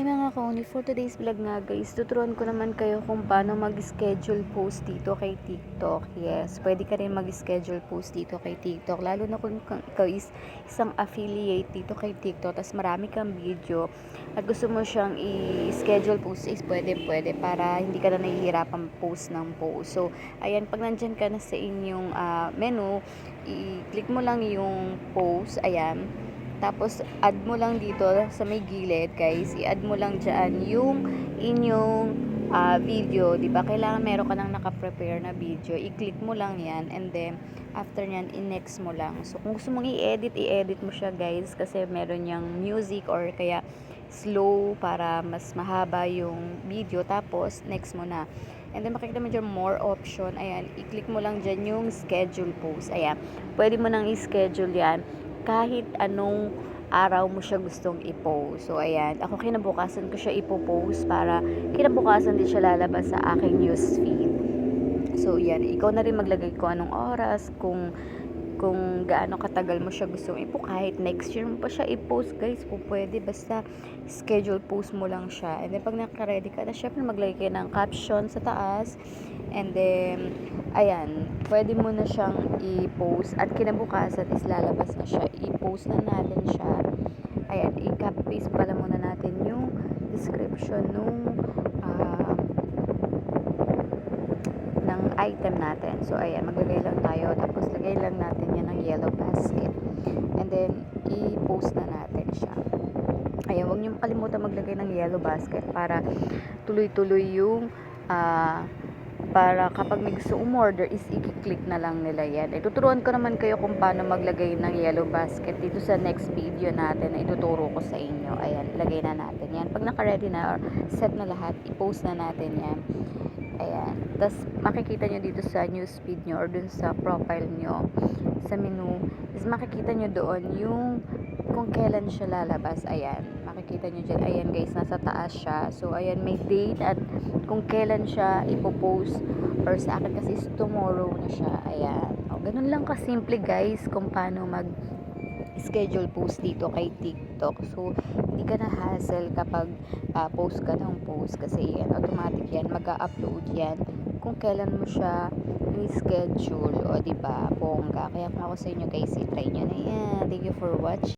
Hi mga kauni, for today's vlog nga guys, tuturuan ko naman kayo kung paano mag-schedule post dito kay TikTok. Yes, pwede ka rin mag-schedule post dito kay TikTok. Lalo na kung ikaw is isang affiliate dito kay TikTok, tas marami kang video at gusto mo siyang i-schedule post, is pwede para hindi ka na nahihirapan post ng post. So, ayan, pag nandyan ka na sa inyong menu, i-click mo lang yung post, ayan. Tapos, add mo lang dito sa may gilid, guys. I-add mo lang dyan yung inyong video. Diba? Kailangan meron ka nang naka-prepare na video. I-click mo lang yan. And then, after nyan, i-next mo lang. So, kung gusto mong i-edit, i-edit mo siya, guys. Kasi meron yang music or kaya slow para mas mahaba yung video. Tapos, next mo na. And then, makikita mo dyan more option. Ayan, i-click mo lang dyan yung schedule post. Ayan, pwede mo nang i-schedule yan kahit anong araw mo siya gustong i-post. So, ayan. Ako kinabukasan ko siya ipo-post para kinabukasan din siya lalabas sa aking newsfeed. So, yan. Ikaw na rin maglagay ko anong oras, kung gaano katagal mo siya gustong ipo. Kahit next year mo pa siya i-post, guys. Po pwede. Basta schedule post mo lang siya. And then, pag naka-ready ka na, syempre maglagay kayo ng caption sa taas. And then, ayan, pwede mo na siyang i-post at kinabukasan is lalabas na siya. I-post na natin siya. Ayan, i-copy paste pala muna natin yung description ng item natin. So, ayan, maglagay lang tayo. Tapos, lagay lang natin yan ng yellow basket. And then, i-post na natin siya. Ayan, huwag niyo makalimutan maglagay ng yellow basket para tuloy-tuloy yung para kapag may gusto umorder is i-click na lang nila yan. Tuturuan ko naman kayo kung paano maglagay ng yellow basket dito sa next video natin na ituturo ko sa inyo. Ayan, ilagay na natin yan. Pag naka-ready na or set na lahat, i-post na natin yan. Ayan. Tapos makikita nyo dito sa newsfeed nyo or dun sa profile nyo sa menu is makikita nyo doon yung kung kailan siya lalabas. Ayan, makikita nyo dyan. Ayan guys, nasa taas siya. So, ayan, may date at kung kailan siya ipopost, or sa akin kasi is tomorrow na siya. Ayan. O, ganun lang kasimple guys kung paano schedule post dito kay TikTok. So, hindi ka na hassle kapag post ka ng post kasi yan, automatic yan, mag-upload yan kung kailan mo siya i-schedule. O, diba? Bongga. Kaya kung ako sa inyo guys, i-try nyo na yan. Thank you for watching.